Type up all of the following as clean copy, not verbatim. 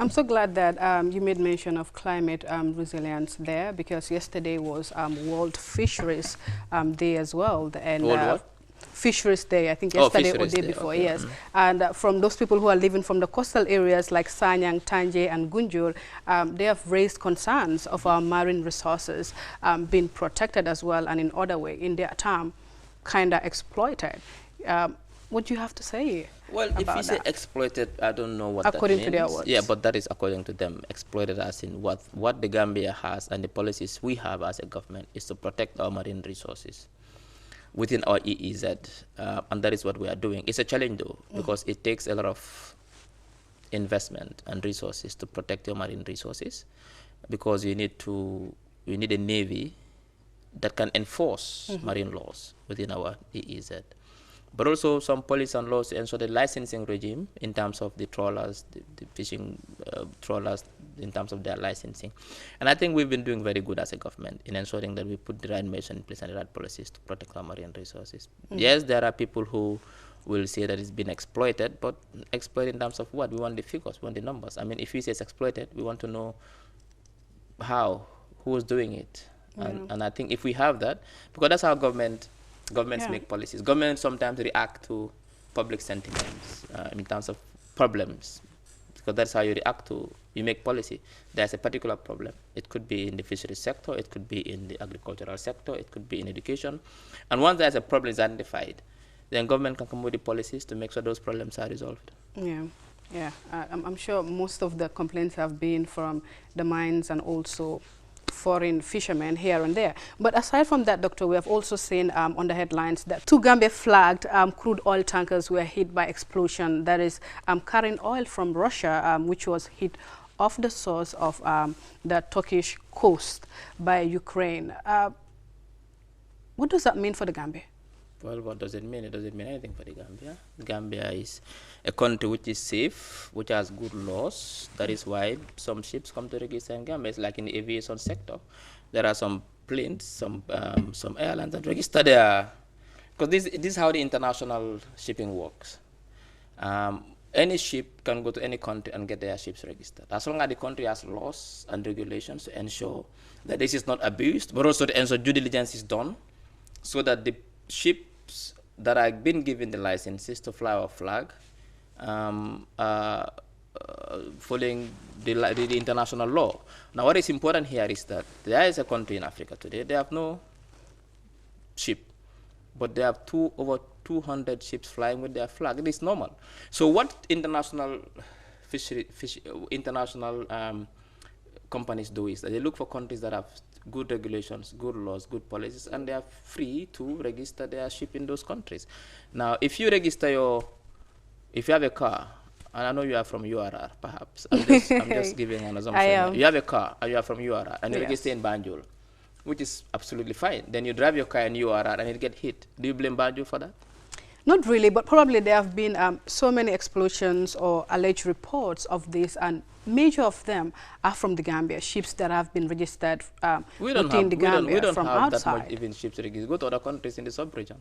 I'm so glad that you made mention of climate resilience there, because yesterday was World Fisheries Day as well. And World what? Fisheries Day, I think Oh, yesterday or Fisheries day Day, before, okay. yes. And from those people who are living from the coastal areas like Sanyang, Tanje and Gunjur, they have raised concerns of our marine resources being protected as well, and in other way, in their term, kind of exploited. What do you have to say? Well, if you say exploited, I don't know what according that to means. their words. Yeah, but that is according to them. Exploited as in what the Gambia has and the policies we have as a government is to protect our marine resources within our EEZ, and that is what we are doing. It's a challenge though, because it takes a lot of investment and resources to protect your marine resources, because you need a navy that can enforce marine laws within our EEZ. But also some policy and laws to ensure the licensing regime in terms of the trawlers, the fishing trawlers, in terms of their licensing. And I think we've been doing very good as a government in ensuring that we put the right measures in place and the right policies to protect our marine resources. Yes, there are people who will say that it's been exploited, but exploited in terms of what? We want the figures, we want the numbers. I mean, if you say it's exploited, we want to know how, who is doing it. And I think if we have that, because that's how governments make policies. Governments sometimes react to public sentiments in terms of problems, because that's how you react to, you make policy. There's a particular problem. It could be in the fisheries sector, it could be in the agricultural sector, it could be in education. And once there's a problem is identified, then government can come with the policies to make sure those problems are resolved. Yeah. I'm sure most of the complaints have been from the mines and also foreign fishermen here and there. But aside from that, Doctor, we have also seen on the headlines that 2 Gambia-flagged crude oil tankers were hit by explosion, that is carrying oil from Russia, which was hit off the source of the Turkish coast by Ukraine. What does that mean for the Gambia? Well, what does it mean? It doesn't mean anything for the Gambia. Gambia is a country which is safe, which has good laws. That is why some ships come to register in Gambia. It's like in the aviation sector. There are some planes, some airlines that register there. Because this is how the international shipping works. Any ship can go to any country and get their ships registered. As long as the country has laws and regulations to ensure that this is not abused, but also to ensure due diligence is done, so that the ships that are been given the licenses to fly our flag following the international law. Now, what is important here is that there is a country in Africa today, they have no ship, but they have over 200 ships flying with their flag. It is normal. So what international companies do is that they look for countries that have good regulations, good laws, good policies, and they are free to register their ship in those countries. Now, if you register if you have a car, and I know you are from URR, perhaps, I'm just giving an assumption. You have a car, and you are from URR, and you register in Banjul, which is absolutely fine. Then you drive your car in URR, and it get hit. Do you blame Banjul for that? Not really, but probably there have been so many explosions or alleged reports of this, and major of them are from the Gambia, ships that have been registered within the Gambia from outside. We don't have that much even ships registered. Go to other countries in the sub-region.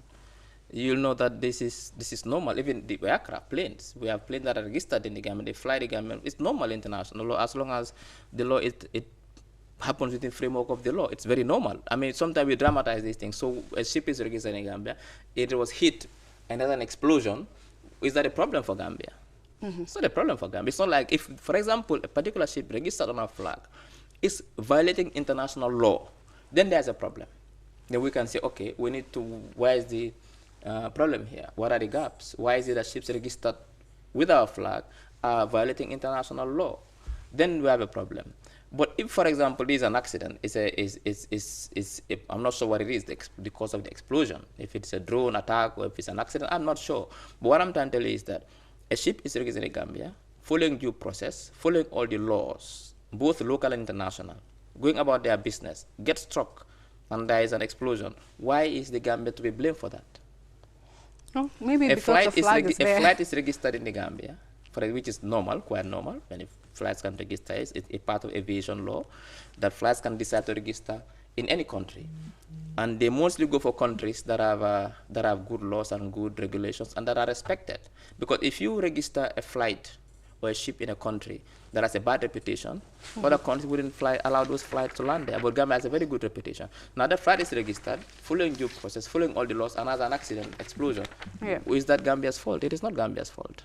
You'll know that this is normal. Even the aircraft, planes, we have planes that are registered in the Gambia, they fly the Gambia. It's normal international law, as long as the law, it happens within the framework of the law. It's very normal. I mean, sometimes we dramatize these things. So a ship is registered in Gambia, it was hit, and there's an explosion. Is that a problem for Gambia? It's not a problem for Gambia. It's not like if, for example, a particular ship registered on our flag is violating international law, then there's a problem. Then we can say, okay, we need to, where is the problem here? What are the gaps? Why is it that ships registered with our flag are violating international law? Then we have a problem. But if, for example, there is an accident, I'm not sure what it is, the cause of the explosion. If it's a drone attack or if it's an accident, I'm not sure. But what I'm trying to tell you is that a ship is registered in Gambia, following due process, following all the laws, both local and international, going about their business, get struck, and there is an explosion. Why is the Gambia to be blamed for that? Oh, maybe because the flag is there. A flight is registered in the Gambia, which is normal, quite normal, and if flights can register, it's a part of aviation law, that flights can decide to register in any country. And they mostly go for countries that have good laws and good regulations and that are respected. Because if you register a flight or a ship in a country that has a bad reputation. Other countries wouldn't allow those flights to land there, but Gambia has a very good reputation. Now that flight is registered, following due process, following all the laws, and has an accident, explosion. Is that Gambia's fault? It is not Gambia's fault.